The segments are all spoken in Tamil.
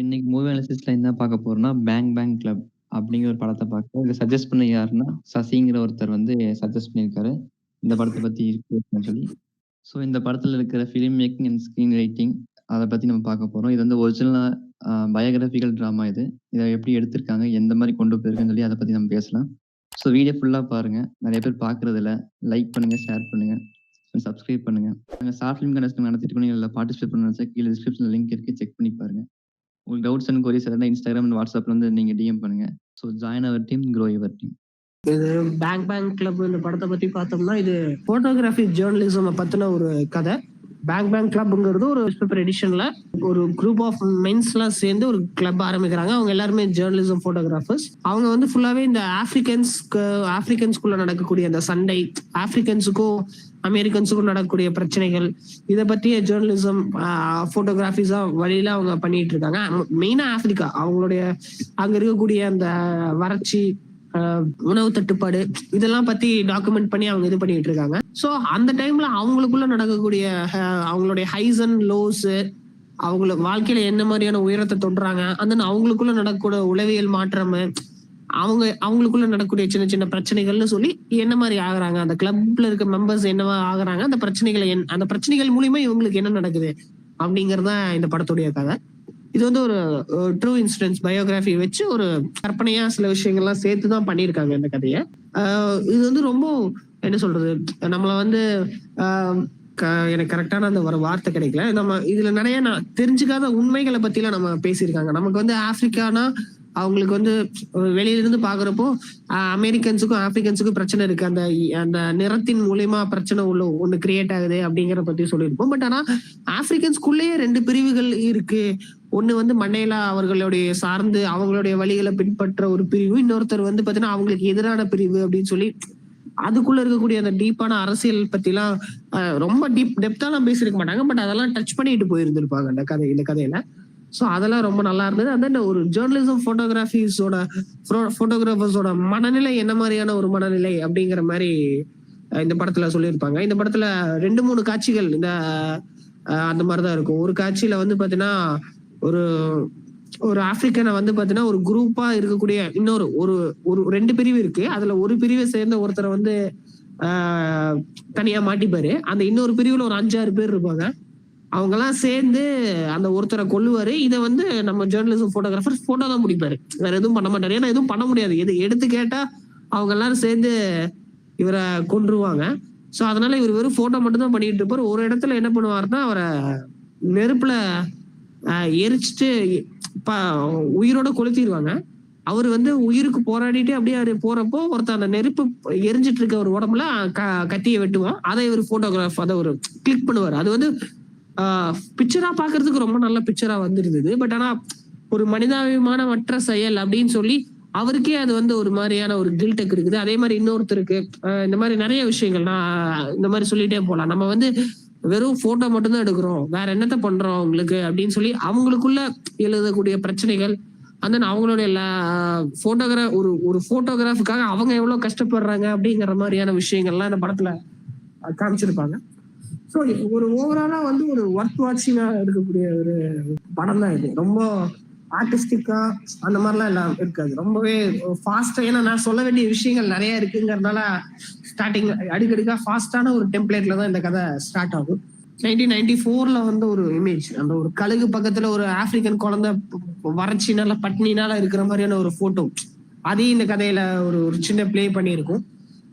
இன்னைக்கு மூவி அனாலிசிஸ்ல என்ன பார்க்க போறோம்னா, பேங் பேங் கிளப் அப்படிங்கிற ஒரு படத்த பார்க்க இத சஜெஸ்ட் பண்ணது யாருன்னா, சசிங்கிற ஒருத்தர் வந்து சஜெஸ்ட் பண்ணியிருக்காரு. இந்த படத்த பத்தி பேசணும்னு சொல்லி. இந்த படத்துல இருக்கிற film making and screen writing அத பத்தி நம்ம பார்க்க போறோம். இது வந்து ஒரிஜினலா பயோகிராபிக்கல் டிராமா இது. இத எப்படி எடுத்திருக்காங்க, எந்த மாரி கொண்டு போயிருக்குன்னு சொல்லி அத பத்தி நம்ம பேசலாம். வீடியோ ஃபுல்லா பாருங்க. நெறைய பேர் பார்க்கறதில்ல. லைக் பண்ணுங்க, ஷேர் பண்ணுங்க, சப்ஸ்கிரைப் பண்ணுங்க. நாங்க ஷார்ட் ஃபிலிம் கண்டெஸ்ட் நடத்திட்டு இருக்கோம். இதுல பார்ட்டிசிபேட் பண்ணணும்னு நெனச்சா கீழ டிஸ்கிரிப்ஷன்ல லிங்க் இருக்கு. செக் பண்ணி பாருங்க. உங்களுக்கு டவுட்ஸ் அண்ட் கொரீஸ் இருந்தா Instagram அண்ட் WhatsAppல வந்து நீங்க டிஎம் பண்ணுங்க. Join our team, grow your team. இது பேங் பேங் கிளப் இந்த படத்தை பத்தி பார்த்தோம்னா இது போட்டோகிராஃபி ஜேர்னலிசம் பத்தின ஒரு கதை. பேங் பேங் கிளப்ங்கிறது ஒரு பேப்பர் எடிஷன்ல ஒரு குரூப் ஆஃப் மென்ஸ்லாம் சேர்ந்து ஒரு கிளப் ஆரம்பிக்கிறாங்க. அவங்க எல்லாருமே ஜேர்னலிசம் போட்டோகிராஃபர்ஸ். அவங்க வந்து ஃபுல்லாவே இந்த ஆப்பிரிக்கன்ஸ்குள்ள நடக்கக்கூடிய அந்த சண்டை, ஆப்பிரிக்கன்ஸுக்கும் அமெரிக்கன்ஸுக்கும் நடக்கக்கூடிய பிரச்சனைகள், இதை பற்றிய ஜேர்னலிசம் போட்டோகிராஃபிஸா வழியில அவங்க பண்ணிட்டு இருக்காங்க. மெயினா ஆப்பிரிக்கா, அவங்களுடைய அங்க இருக்கக்கூடிய அந்த வறட்சி, உணவு தட்டுப்பாடு, இதெல்லாம் பத்தி டாக்குமெண்ட் பண்ணி அவங்க இது பண்ணிட்டு இருக்காங்க. சோ அந்த டைம்ல அவங்களுக்குள்ள நடக்கக்கூடிய அவங்களுடைய ஹைஸ் அண்ட் லோஸ், அவங்களுக்கு வாழ்க்கையில என்ன மாதிரியான உயரத்தை தொடுறாங்க, அந்த அவங்களுக்குள்ள நடக்கக்கூடிய உளவியல் மாற்றம், அவங்களுக்குள்ள நடக்கக்கூடிய சின்ன சின்ன பிரச்சனைகள்னு சொல்லி என்ன மாதிரி ஆகுறாங்க, அந்த கிளப்ல இருக்க மெம்பர்ஸ் என்னவா ஆகுறாங்க, அந்த பிரச்சனைகள் மூலியமா இவங்களுக்கு என்ன நடக்குது அப்படிங்கறதுதான் இந்த படத்துடைய கதை. இது வந்து ஒரு ட்ரூ இன்சிடென்ட்ஸ் பயோகிராஃபி வச்சு ஒரு கற்பனையா சில விஷயங்கள்லாம் சேர்த்துதான் பண்ணியிருக்காங்க இந்த கதையை. இது வந்து ரொம்ப என்ன சொல்றது, நம்மள வந்து எனக்கு கரெக்டான அந்த ஒரு வார்த்தை கிடைக்கல. நம்ம இதுல நிறைய தெரிஞ்சுக்காத உண்மைகளை பத்தி எல்லாம் நம்ம பேசியிருக்காங்க. நமக்கு வந்து ஆப்பிரிக்கானா அவங்களுக்கு வந்து வெளியில இருந்து பாக்குறப்போ அமெரிக்கன்ஸுக்கும் ஆப்பிரிக்கன்ஸுக்கும் பிரச்சனை இருக்கு, அந்த அந்த நிறத்தின் மூலியமா பிரச்சனை உள்ள ஒண்ணு கிரியேட் ஆகுது அப்படிங்கிற பத்தி சொல்லியிருப்போம். பட் ஆனா ஆப்பிரிக்கன்ஸ்குள்ளேயே ரெண்டு பிரிவுகள் இருக்கு. ஒண்ணு வந்து மண்டேலா அவர்களுடைய சார்ந்து அவங்களுடைய வழிகளை பின்பற்ற ஒரு பிரிவு, இன்னொருத்தர் வந்து பாத்தீங்கன்னா அவங்களுக்கு எதிரான பிரிவு அப்படின்னு சொல்லி அதுக்குள்ள இருக்கக்கூடிய அந்த டீப்பான அரசியல் பத்தி எல்லாம் ரொம்ப டெப்தாலாம் பேசியிருக்க மாட்டாங்க. பட் அதெல்லாம் டச் பண்ணிட்டு போயிருந்திருப்பாங்க இந்த கதையில. சோ அதெல்லாம் ரொம்ப நல்லா இருந்தது. அந்த ஒரு ஜேர்னலிசம் போட்டோகிராஃபர்ஸோட மனநிலை என்ன மாதிரியான ஒரு மனநிலை அப்படிங்கிற மாதிரி இந்த படத்துல சொல்லியிருப்பாங்க. இந்த படத்துல 2-3 காட்சிகள் இந்த அந்த மாதிரிதான் இருக்கும். ஒரு காட்சியில வந்து பாத்தீங்கன்னா ஒரு ஆப்பிரிக்கனை வந்து பாத்தீங்கன்னா ஒரு குரூப்பா இருக்கக்கூடிய இன்னொரு ஒரு 2 பிரிவு இருக்கு. அதுல ஒரு பிரிவை சேர்ந்த ஒருத்தரை வந்து தனியா மாட்டிப்பாரு. அந்த இன்னொரு பிரிவுல ஒரு 5-6 பேர் இருப்பாங்க. அவங்க எல்லாம் சேர்ந்து அந்த ஒருத்தரை கொல்லுவாரு. இதை வந்து நம்ம ஜேர்னலிசம் போட்டோகிராஃபர் போட்டோ தான் முடிப்பாரு, வேற எதுவும் பண்ண மாட்டாரு. ஏன்னா எதுவும் பண்ண முடியாது, எது எடுத்து கேட்டா அவங்க எல்லாரும் சேர்ந்து இவரை கொன்றுவாங்க. சோ அதனால இவர் வெறும் போட்டோ மட்டும் தான் பண்ணிட்டு இருப்பாரு. ஒரு இடத்துல என்ன பண்ணுவாருன்னா அவரை நெருப்புல எரிச்சிட்டு உயிரோட கொளுத்திடுவாங்க. அவர் வந்து உயிருக்கு போராடிட்டு அப்படியே போறப்போ ஒருத்தர் அந்த நெருப்பு எரிஞ்சிட்டு இருக்க ஒரு உடம்புல கத்தியை வெட்டுவான். அதை இவர் போட்டோகிராஃப் அதை ஒரு கிளிக் பண்ணுவார். அது வந்து பிக்சரா பாக்குறதுக்கு ரொம்ப நல்ல பிக்சரா வந்திருந்தது. பட் ஆனா ஒரு மனிதாபிமானமற்ற செயல் அப்படின்னு சொல்லி அவருக்கே அது வந்து ஒரு மாதிரியான ஒரு கில்டெக் இருக்குது. அதே மாதிரி இன்னொருத்தருக்கு இந்த மாதிரி நிறைய விஷயங்கள் நான் இந்த மாதிரி சொல்லிட்டே போலாம். நம்ம வந்து வெறும் போட்டோ மட்டும் தான் எடுக்கிறோம், வேற என்னத்த பண்றோம் அவங்களுக்கு அப்படின்னு சொல்லி அவங்களுக்குள்ள எழுதக்கூடிய பிரச்சனைகள், அந்த அவங்களுடைய ஒரு போட்டோகிராஃபுக்காக அவங்க எவ்வளவு கஷ்டப்படுறாங்க அப்படிங்கிற மாதிரியான விஷயங்கள்லாம் இந்த படத்துல காமிச்சிருப்பாங்க. ஸோ ஒரு ஓவராலா வந்து ஒரு ஒர்க் வாட்சிங்கா இருக்கக்கூடிய ஒரு படம் தான் இது. ரொம்ப ஆர்டிஸ்டிக்கா அந்த மாதிரிலாம் எல்லாம் இருக்காது, ரொம்பவே ஃபாஸ்டா. ஏன்னா நான் சொல்ல வேண்டிய விஷயங்கள் நிறைய இருக்குங்கிறதுனால ஸ்டார்டிங் அடிக்கடிக்கா ஃபாஸ்டான ஒரு டெம்ப்ளேட்ல தான் இந்த கதை ஸ்டார்ட் ஆகும். 1994ல வந்து ஒரு இமேஜ், அந்த ஒரு கழுகு பக்கத்துல ஒரு ஆப்பிரிக்கன் குழந்தை வறட்சினால பட்னினால இருக்கிற மாதிரியான ஒரு போட்டோ, அதையும் இந்த கதையில ஒரு சின்ன பிளே பண்ணியிருக்கும்.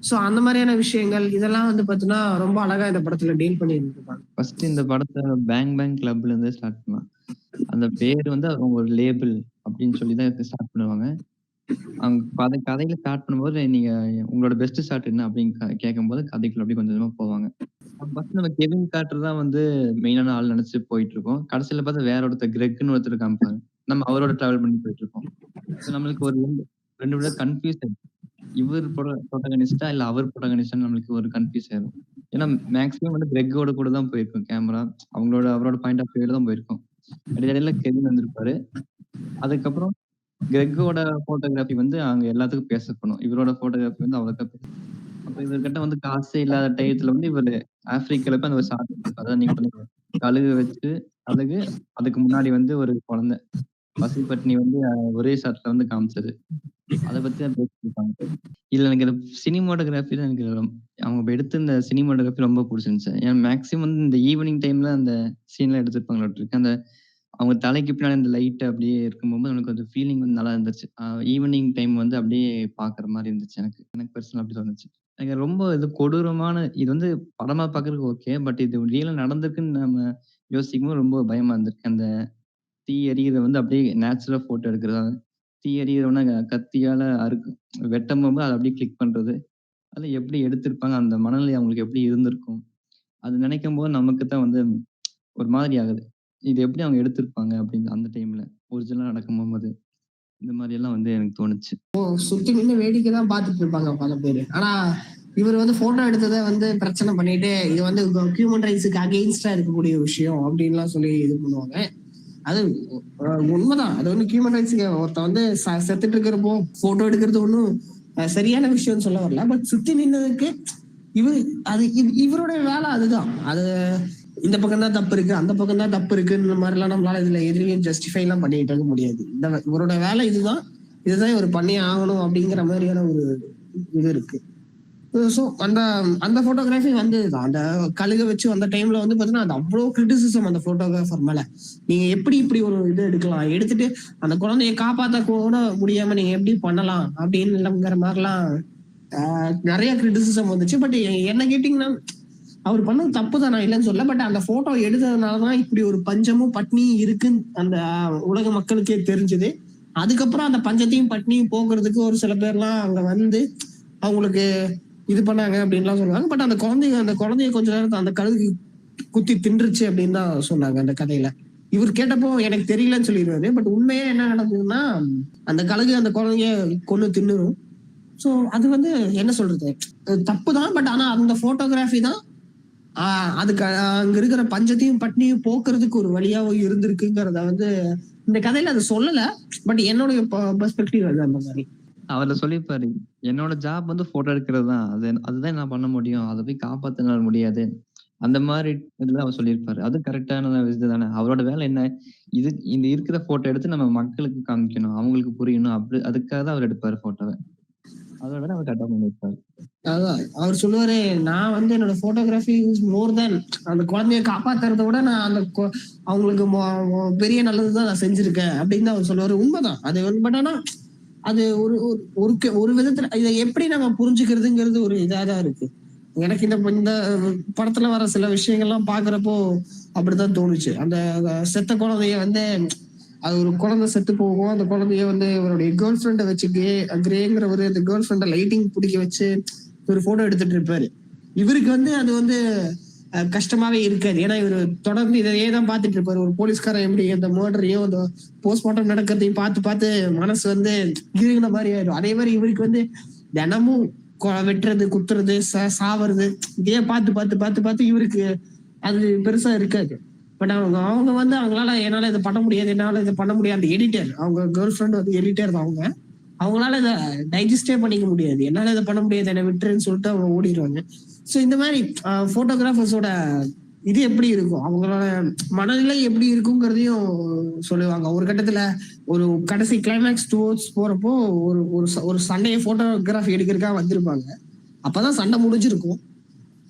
சோ அந்த மாதிரியான விஷயங்கள் இதெல்லாம் வந்து பாத்தீங்கன்னா ரொம்ப அழகா இந்த படத்துல டீல் பண்ணி இருந்திருப்பாங்க. ஃபர்ஸ்ட் இந்த படத்தை பேங் பேங் கிளப்ல இருந்து ஸ்டார்ட் பண்ணலாம். அந்த பேர் வந்து அவங்க ஒரு லேபிள் அப்படின்னு சொல்லி தான் ஸ்டார்ட் பண்ணுவாங்க. அவங்க கதையில ஸ்டார்ட் பண்ணும்போது நீங்க உங்களோட பெஸ்ட் ஷாட் என்ன அப்படின்னு கேட்கும்போது கதைக்குள்ள அப்படி கொஞ்சம் கொஞ்சமா போவாங்க. ஃபர்ஸ்ட் நம்ம கெவின் கார்ட்டர் தான் வந்து மெயினான ஆள் நினைச்சு போயிட்டு இருக்கோம். கடைசியில பார்த்தா வேற ஒருத்தர் கிரெக்னு ஒருத்தர் காமிப்பாங்க. நம்ம அவரோட டிராவல் பண்ணி போயிட்டு இருக்கோம். நம்மளுக்கு ஒரு ரெண்டு விட கன்ஃபியூஸ் ஆயிடும். இவர் ப்ரோட்டகனிஸ்டா இல்ல அவர் ப்ரோட்டகனிஸ்டா நம்மளுக்கு ஒரு கன்ஃபியூஸ் ஆயிடும். ஏன்னா மேக்ஸிமம் வந்து கிரெக்கோட கூட தான் போயிருக்கும் கேமரா. அவரோட பாயிண்ட் ஆஃப் வியூல தான் போயிருக்கும். இடையில கெவின் வந்திருப்பாரு. அதுக்கப்புறம் கிரெக்கோட போட்டோகிராஃபி வந்து அங்க எல்லாத்துக்கும் பேசப்படும். இவரோட போட்டோகிராஃபி வந்து அவ்வளோக்கா அப்ப இவர்கிட்ட வந்து காசே இல்லாத டயத்துல வந்து இவரு ஆப்பிரிக்கால போய் அந்த ஷாட் எடுத்திருப்பாரு. அதான் நீங்க சொன்னீங்க, கழுகு வச்சு அழகு, அதுக்கு முன்னாடி வந்து ஒரு குழந்தை. பசி பட்னி வந்து ஒரே ஷாட்ல வந்து காமிச்சது. அத பத்தி தான் பேசியிருப்பாங்க. இதுல எனக்கு இந்த சினிமாட்டோகிராஃபி தான் எனக்கு அவங்க எடுத்த இந்த சினிமாட்டோகிராஃபி ரொம்ப புடிச்சிருந்துச்சு. ஏன்னா மேக்ஸிமம் வந்து இந்த ஈவினிங் டைம்ல அந்த சீன்லாம் எடுத்திருப்பாங்களாட்டுருக்கு. அந்த அவங்க தலைக்கு பின்னாடி அந்த லைட் அப்படியே இருக்கும்போது எனக்கு அந்த ஃபீலிங் வந்து நல்லா இருந்துச்சு. ஈவினிங் டைம் வந்து அப்படியே பார்க்குற மாரி இருந்துச்சு எனக்கு. எனக்கு பெர்சனலா அப்படி தோணுச்சு. எனக்கு ரொம்ப இது கொடூரமான இது வந்து படமா பார்க்கறதுக்கு ஓகே. பட் இது ரியலா நடந்திருக்குன்னு நம்ம யோசிக்கும்போது ரொம்ப பயமா இருந்திருக்கு. அந்த தீ எரியிறத வந்து அப்படியே நேச்சுரலா ஃபோட்டோ எடுக்கிறதா, தீ எரியிறவன கத்தியால வெட்டும்போது அத அப்படியே கிளிக் பண்றது. அதெல்லாம் எப்படி எடுத்திருப்பாங்க? அந்த மனநிலை அவங்களுக்கு எப்படி இருந்திருக்கும்? அது நினைக்கும்போது நமக்கு தான் வந்து ஒரு மாதிரி ஆகுது. இது எப்படி அவங்க எடுத்திருப்பாங்க அப்படின்னு அந்த டைம்ல. ஒரிஜினலா நடக்கும்போது. இந்த மாரி எல்லாம் வந்து எனக்கு தோணுச்சு. சுத்தி நின்னு வேடிக்கை தான் பார்த்துட்டு இருப்பாங்க பல பேரு. ஆனா இவர் வந்து போட்டோ எடுத்ததை வந்து பிரச்சனை பண்ணிட்டு இது வந்து ஹியூமன் ரைட்ஸுக்கு அகெயின்ஸ்டா இருக்கக்கூடிய விஷயம் அப்படின்லாம் சொல்லி இது பண்ணுவாங்க. அது உண்மைதான். அது வந்து ஹியூமன் ரைட்ஸ்க்கு ஒருத்த வந்து செத்துட்டு இருக்கிறப்போ போட்டோ எடுக்கிறது ஒன்றும் சரியான விஷயம்னு சொல்ல வரல. பட் சுத்தி நின்னதுக்கு இவர் அது இவருடைய வேலை அதுதான். அது இந்த பக்கம் தான் தப்பு இருக்கு, அந்த பக்கம் தான் தப்பு இருக்குன்ற மாதிரிலாம் நம்மளால இதுல எதிரையும் ஜஸ்டிஃபை எல்லாம் பண்ணிட்டு இருக்க முடியாது. இவரோட வேலை இதுதான் இவர் பண்ணி ஆகணும் அப்படிங்கிற மாதிரியான ஒரு இது இருக்கு. ஸோ அந்த அந்த போட்டோகிராஃபி வந்ததுதான். அந்த கழுக வச்சு அந்த டைம்ல வந்து பாத்தீங்கன்னா அது அவ்வளவு கிரிட்டிசிசம் அந்த போட்டோகிராஃபர் மேல. நீங்க எப்படி இப்படி ஒரு இது எடுக்கலாம், எடுத்துட்டு அந்த குழந்தைய காப்பாத்த கூட முடியாம நீங்க எப்படி பண்ணலாம் அப்படின்னுங்கிற மாதிரிலாம் நிறைய கிரிட்டிசிசம் வந்துச்சு. பட் என்ன கேட்டீங்கன்னா அவர் பண்ணது தப்பு தான், நான் இல்லைன்னு சொல்ல. பட் அந்த போட்டோ எடுத்ததுனாலதான் இப்படி ஒரு பஞ்சமும் பட்னியும் இருக்குன்னு அந்த உலக மக்களுக்கே தெரிஞ்சது. அதுக்கப்புறம் அந்த பஞ்சத்தையும் பட்னியும் போக்குறதுக்கு ஒரு சில பேர்லாம் அங்க வந்து அவங்களுக்கு இது பண்ணாங்க அப்படின்லாம் சொல்லுவாங்க. பட் அந்த குழந்தைய கொஞ்ச நேரத்தை அந்த கழுகு குத்தி தின்றுச்சு அப்படின்னு தான் சொன்னாங்க அந்த கதையில. இவர் கேட்டப்போ எனக்கு தெரியலன்னு சொல்லிடுவாரு. பட் உண்மையே என்ன நடந்ததுன்னா அந்த கழுகு அந்த குழந்தைய கொண்டு தின்னுரும். சோ அது வந்து என்ன சொல்றது, தப்பு தான். பட் ஆனா அந்த போட்டோகிராஃபி தான் அதுக்கு அங்க இருக்கிற பஞ்சத்தையும் பட்னியும் போக்குறதுக்கு ஒரு வழியாவும் இருந்திருக்குங்கிறத வந்து இந்த கதையில அது சொல்லல. பட் என்னோட பெர்ஸ்பெக்டிவ் அது அந்த மாதிரி. அவர்ல சொல்லியிருப்பாரு, என்னோட ஜாப் வந்து போட்டோ எடுக்கிறது தான். அதுதான் நான் பண்ண முடியும். அத போய் காப்பாத்த முடியாது. அந்த மாரி இதுல அவர் சொல்லியிருப்பாரு. அது கரெக்ட்டான இது தானே. அவரோட வேலை என்ன? இந்த இருக்கிற போட்டோ எடுத்து நம்ம மக்களுக்கு காமிக்கணும். அவங்களுக்கு புரியணும். அதுக்காக தான் அவர் எடுப்பாரு போட்டோவ. அதோட வேலை அவர் கரெக்ட்டா பண்ணியிருப்பாரு. அதான் அவர் சொல்லுவாரு, நான் வந்து என்னோட போட்டோகிராஃபி இஸ் மோர் தென் அந்த குழந்தைய காப்பாத்துறத விட நான் அந்த அவங்களுக்கு பெரிய நல்லதுதான் நான் செஞ்சிருக்கேன் அப்படின்னு தான் அவர் சொல்லுவாரு. உண்மைதான் அது. பட் ஆனா அது ஒரு ஒரு விதத்துல இதை எப்படி நம்ம புரிஞ்சுக்கிறதுங்கிறது ஒரு இதாதான் இருக்கு. எனக்கு இந்த படத்துல வர சில விஷயங்கள்லாம் பாக்குறப்போ அப்படித்தான் தோணுச்சு. அந்த செத்த குழந்தைய வந்து அது ஒரு குழந்தை செத்து போகும். அந்த குழந்தைய வந்து இவருடைய கேர்ள் ஃப்ரெண்டை வச்சு கிரேங்கிறவரு அந்த கேர்ள் ஃப்ரெண்டை லைட்டிங் பிடிக்க வச்சு ஒரு போட்டோ எடுத்துட்டு இருப்பாரு. இவருக்கு வந்து அது வந்து கஷ்டமாவே இருக்காது. ஏன்னா இவர் தொடர்ந்து இதையே தான் பார்த்துட்டு இருப்பாரு. ஒரு போலீஸ்காரன் எப்படி அந்த மர்டரையும் அந்த போஸ்ட்மார்ட்டம் நடக்கிறதையும் பார்த்து மனசு வந்து இருகின மாதிரி ஆயிடும். அதே மாதிரி இவருக்கு வந்து தினமும் வெட்டுறது, குத்துறது, சாவறது இதையே பார்த்து இவருக்கு அது பெருசா இருக்காது. பட் அவங்க வந்து என்னால இதை பண்ண முடியாது, என்னால இதை பண்ண முடியாது. அந்த எடிட்டர், அவங்க கேர்ள் ஃப்ரெண்ட் வந்து எடிட்டர் தான். அவங்களால இதை டைஜஸ்டே பண்ணிக்க முடியாது. என்னால இதை பண்ண முடியாது, என்னை விட்டுருன்னு சொல்லிட்டு அவங்க ஓடிடுவாங்க. ஸோ இந்த மாதிரி போட்டோகிராஃபர்ஸோட இது எப்படி இருக்கும், அவங்களோட மனநிலை எப்படி இருக்குங்கிறதையும் சொல்லுவாங்க. ஒரு கட்டத்துல ஒரு கடைசி கிளைமேக்ஸ் டுவர்ட்ஸ் போறப்போ ஒரு சண்டையை போட்டோகிராஃபி எடுக்கிறதுக்காக வந்திருப்பாங்க. அப்பதான் சண்டை முடிஞ்சிருக்கும்.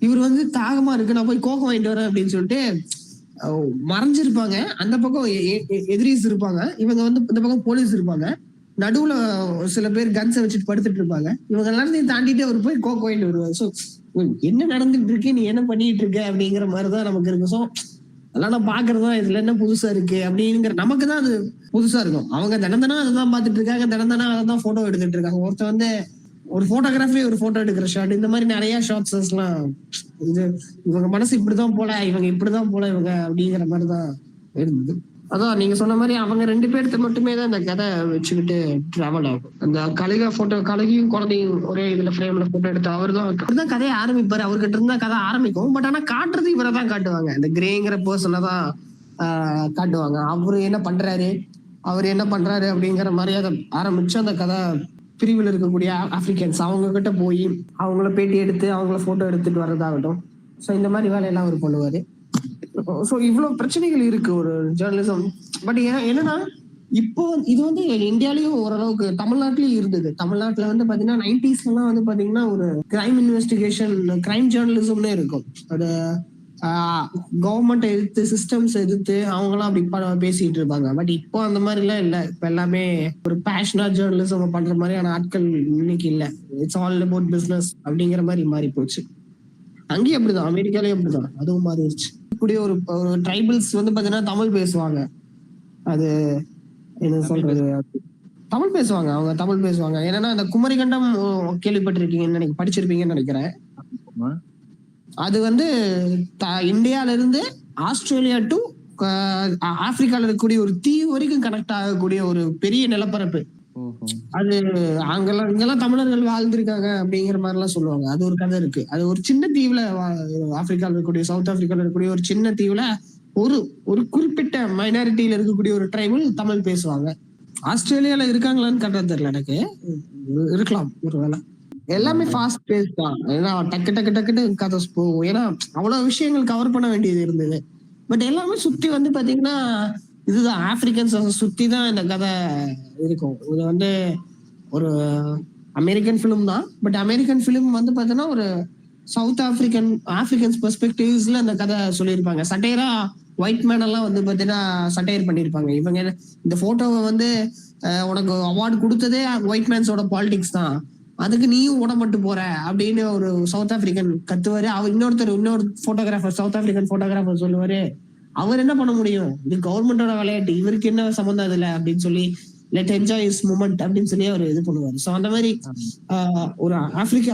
இவர் வந்து தாகமா இருக்கு, நான் போய் கோகம் வாங்கிட்டு வரேன் அப்படின்னு சொல்லிட்டு மறைஞ்சிருப்பாங்க. அந்த பக்கம் எதிரிஸ் இருப்பாங்க, இவங்க வந்து இந்த பக்கம் போலீஸ் இருப்பாங்க. நடுவுல சில பேர் கன்ஸை வச்சுட்டு படுத்துட்டு இருப்பாங்க. இவங்க எல்லாத்தையும் தாண்டிட்டு அவர் போய் கோக் வாங்கிட்டு வருவார். ஸோ என்ன நடந்துட்டு இருக்கு, நீ என்ன பண்ணிட்டு இருக்க அப்படிங்கிற மாதிரிதான் நமக்கு இருக்கு. ஸோ அதெல்லாம் நான் பாக்குறதா இதுல என்ன புதுசா இருக்கு அப்படிங்கிற நமக்கு தான் அது புதுசா இருக்கும். அவங்க தினம் அதான் பார்த்துட்டு இருக்காங்க, தினம் அதான் போட்டோ எடுத்துட்டு இருக்காங்க. ஒருத்தர் வந்து ஒரு போட்டோகிராஃபி, ஒரு போட்டோ எடுக்கிற ஷாட், இந்த மாதிரி நிறைய ஷார்ட்ஸ் எல்லாம் இது இவங்க மனசு இப்படிதான் போல, இவங்க இப்படிதான் போல இவங்க அப்படிங்கிற மாதிரிதான் இருந்தது. அதான் நீங்க சொன்ன மாதிரி அவங்க 2 பேர்த்த மட்டுமே தான் இந்த கதை வச்சுக்கிட்டு டிராவல் ஆகும். அந்த கழுகையும் குழந்தையும் ஒரே இதுல ஃப்ரேம்ல போட்டோ எடுத்து அவர்தான் கதையை ஆரம்பிப்பாரு. அவர்கிட்ட இருந்தா கதை ஆரம்பிக்கும். பட் ஆனா காட்டுறது இவரை தான் காட்டுவாங்க. இந்த கிரேங்கிற பர்சனை தான் காட்டுவாங்க. அவர் என்ன பண்றாரு அப்படிங்கிற மாதிரி அதை ஆரம்பிச்சு அந்த கதை பிரிவில் இருக்கக்கூடிய ஆப்பிரிக்கன்ஸ் அவங்க கிட்ட போய் அவங்கள பேட்டி எடுத்து அவங்கள போட்டோ எடுத்துட்டு வர்றதாகட்டும். ஸோ இந்த மாதிரி வேலையெல்லாம் அவர் பண்ணுவாரு. ஸோ இவ்வளவு பிரச்சனைகள் இருக்கு ஒரு ஜேர்னலிசம். பட் என்னன்னா இப்போ இது வந்து இந்தியாலயும் ஓரளவுக்கு தமிழ்நாட்டிலயும் இருந்தது. தமிழ்நாட்டுல வந்து பாத்தீங்கன்னா 90s எல்லாம் வந்து பாத்தீங்கன்னா ஒரு கிரைம் இன்வெஸ்டிகேஷன், கிரைம் ஜேர்னலிசம்னே இருக்கும். அது கவர்மெண்ட் எதிர்த்து, சிஸ்டம்ஸ் எதிர்த்து அவங்கலாம் அப்படி பேசிட்டு இருப்பாங்க. பட் இப்போ அந்த மாதிரி எல்லாம் இல்ல. இப்ப எல்லாமே ஒரு பேஷனா ஜேர்னலிசம் பண்ற மாதிரியான ஆட்கள் இன்னைக்கு இல்ல. இட்ஸ் ஆல் அபவுட் பிசினஸ் அப்படிங்கிற மாதிரி மாறி போச்சு. அங்கேயும் அப்படிதான், அமெரிக்காலயும் அப்படிதான், அதுவும் மாறிடுச்சு. இப்படி ஒரு ட்ரைபல்ஸ் வந்து பாத்தீங்கன்னா தமிழ் பேசுவாங்க. அது என்ன சொல்றது, தமிழ் பேசுவாங்க, அவங்க தமிழ் பேசுவாங்க. ஏன்னா அந்த குமரிக்கண்டம் கேள்விப்பட்டிருக்கீங்கன்னு படிச்சிருப்பீங்கன்னு நினைக்கிறேன். அது வந்து இந்தியால இருந்து ஆஸ்திரேலியா டு ஆப்பிரிக்கால இருக்கக்கூடிய ஒரு தீவு வரைக்கும் கனெக்ட் ஆகக்கூடிய ஒரு பெரிய நிலப்பரப்பு. அது அங்கெல்லாம் இங்கெல்லாம் தமிழர்கள் வாழ்ந்திருக்காங்க அப்படிங்கிற மாதிரி எல்லாம் சொல்லுவாங்க. அது ஒரு கதை இருக்கு. அது ஒரு சின்ன தீவுல, ஆப்பிரிக்கால இருக்கக்கூடிய, சவுத் ஆப்பிரிக்கால இருக்கக்கூடிய ஒரு சின்ன தீவுல ஒரு ஒரு குறிப்பிட்ட மைனாரிட்டியில இருக்கக்கூடிய ஒரு ட்ரைபல் தமிழ் பேசுவாங்க. ஆஸ்திரேலியால இருக்காங்களான்னு கரெக்டா தெரியல எனக்கு, இருக்கலாம் ஒருவேளை. எல்லாமே ஃபாஸ்ட் பேஸ் தான். ஏன்னா டக்கு டக்கு டக்குன்னு கதை போகும். ஏன்னா அவ்வளவு விஷயங்கள் கவர் பண்ண வேண்டியது இருந்தது. பட் எல்லாமே சுத்தி வந்து பாத்தீங்கன்னா இதுதான், ஆப்பிரிக்கன்ஸ் சுத்தி தான் இந்த கதை இருக்கும். இது வந்து ஒரு அமெரிக்கன் பிலிம் தான். பட் அமெரிக்கன் பிலிம் வந்து பாத்தீங்கன்னா ஒரு சவுத் ஆப்பிரிக்கன்ஸ் பெர்ஸ்பெக்டிவ்ஸ்ல அந்த கதை சொல்லியிருப்பாங்க. சட்டையரா ஒயிட் மேன் எல்லாம் வந்து பாத்தீங்கன்னா சட்டையர் பண்ணிருப்பாங்க. இவங்க இந்த போட்டோவை வந்து உனக்கு அவார்டு கொடுத்ததே ஒயிட் மேன்ஸோட பாலிடிக்ஸ் தான், அதுக்கு நீயும் உடம்பட்டு போற அப்படின்னு ஒரு சவுத் ஆப்பிரிக்கன் கத்துவாரு. அவர் இன்னொரு போட்டோகிராஃபர், சவுத் ஆப்பிரிக்கன் போட்டோகிராஃபர் சொல்லுவாரு, அவர் என்ன பண்ண முடியும், இது கவர்மெண்டோட விளையாட்டு, இவருக்கு என்ன சம்பந்தம் இதுல அப்படின்னு சொல்லி லெட் என்ஜாய் இஸ் மூமெண்ட் அப்படின்னு சொல்லி அவர் இது பண்ணுவாரு. சோ அந்த மாதிரி ஒரு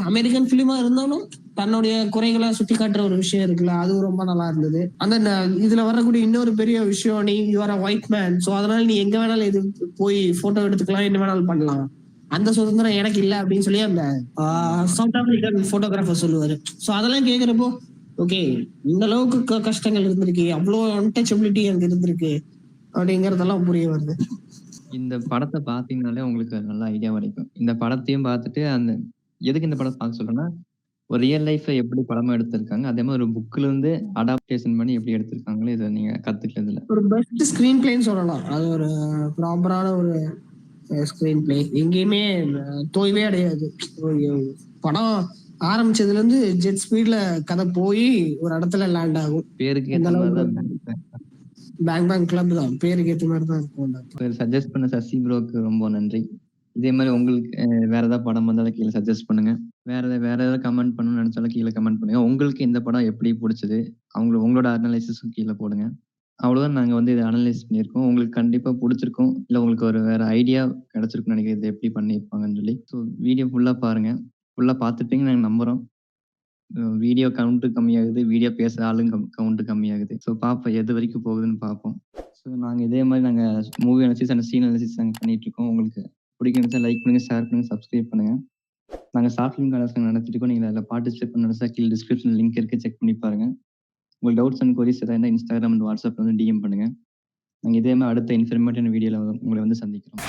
அமெரிக்கன் பிலிமா இருந்தாலும் தன்னுடைய குறைகளை சுட்டி காட்டுற ஒரு விஷயம் இருக்குல்ல, அது ரொம்ப நல்லா இருந்தது. அந்த இதுல வரக்கூடிய இன்னொரு பெரிய விஷயம், நீ you are a white man, so அதனால நீ எங்க வேணாலும் இது போய் போட்டோ எடுத்துக்கலாம், என்ன வேணாலும் பண்ணலாம், அந்த சுதந்திரம் எனக்கு இல்ல அப்படின்னு சொல்லி அந்த சவுத் ஆப்பிரிக்கன் போட்டோகிராஃபர் சொல்லுவாரு. சோ அதெல்லாம் கேக்குறப்போ ஓகே, இந்த அளவுக்கு கஷ்டங்கள் இருந்திருக்கு, அவ்வளவு அன்டச்சபிலிட்டி அங்க இருந்திருக்கு அப்படிங்கறதெல்லாம் புரிய வருது. இந்த படத்தை பாத்தீங்கன்னாலே உங்களுக்கு நல்ல ஐடியா கிடைக்கும். இந்த படத்தையும் பார்த்துட்டு அந்த எதுக்கு இந்த படம் பார்க்க சொல்றேன்னா, ஒரு ரியல் லைஃப்ல எப்படி படமா எடுத்திருக்காங்க, அதே மாதிரி ஒரு புக்ல இருந்து அடாப்டேஷன் பண்ணி எப்படி எடுத்திருக்காங்களோ இதை நீங்க கத்துக்கிறதுல ஒரு பெஸ்ட் ஸ்கிரீன் பிளேன்னு சொல்லலாம். அது ஒரு ப்ராப்பரான ஒரு ஸ்கிரீன் பிளே, எங்கேயுமே தோய்வே அடையாது. படம் ஆரம்பிச்சதுல இருந்து ஜெட் ஸ்பீட்ல கதை போய் ஒரு இடத்துல லேண்ட் ஆகும். பேருக்கு ஏத்த மாதிரி தான் பேங் கிளப் தான், பேருக்கு ஏத்த மாதிரி தான் இருக்கும். சஜஸ்ட் பண்ண சசி ப்ரோக்கு ரொம்ப நன்றி. இதே மாதிரி உங்களுக்கு வேற ஏதாவது படம் வந்தாலும் கீழே சஜஸ்ட் பண்ணுங்க. வேற ஏதாவது கமெண்ட் பண்ணணும்னு நினைச்சாலும் கீழே கமெண்ட் பண்ணுங்க. உங்களுக்கு இந்த படம் எப்படி பிடிச்சது, உங்களோட அனலைசிஸும் கீழே போடுங்க. அவ்வளவுதான், நாங்க வந்து இதை அனலைஸ் பண்ணியிருக்கோம். உங்களுக்கு கண்டிப்பா பிடிச்சிருக்கும், இல்லை உங்களுக்கு ஒரு வேற ஐடியா கிடைச்சிருக்குன்னு நினைக்கிறேன், இதை எப்படி பண்ணியிருப்பாங்கன்னு சொல்லி. ஸோ வீடியோ ஃபுல்லா பாருங்க. ஃபுல்லா பார்த்துட்டீங்கன்னு நாங்கள் நம்புறோம். வீடியோ கவுண்ட்டு கம்மியாகுது, வீடியோ பேச ஆளுங்க கவுண்ட் கம்மியாகுது. ஸோ பார்ப்போம் எது வரைக்கும் போகுதுன்னு பார்ப்போம். ஸோ நாங்கள் இதே மாதிரி நாங்கள் movie analysis and scene analysis நாங்கள் பண்ணிட்டு இருக்கோம். உங்களுக்கு பிடிக்கும் லைக் பண்ணுங்க, ஷேர் பண்ணுங்க, சப்ஸ்கிரைப் பண்ணுங்க. நாங்கள் ஷார்ட் ஃபிலிம் கலர்ஸ் நடத்திட்டு இருக்கோம். நீங்கள் அதில் பார்ட்டிசிபேட் பண்ண நினைச்சா கீழே டிஸ்கிரிப்ஷன் லிங்க் இருக்கு, செக் பண்ணி பாருங்க. உங்களுக்கு டவுட்ஸ் அண்ட் கொரிஸ் ஏதாவது இன்ஸ்டாகிராம் அண்ட் வாட்ஸ்அப் வந்து டிஎம் பண்ணுங்க. நாங்கள் இதே மாதிரி அடுத்த இன்ஃபர்மேட்டிவ் வீடியோவில் உங்களை வந்து சந்திக்கிறோம்.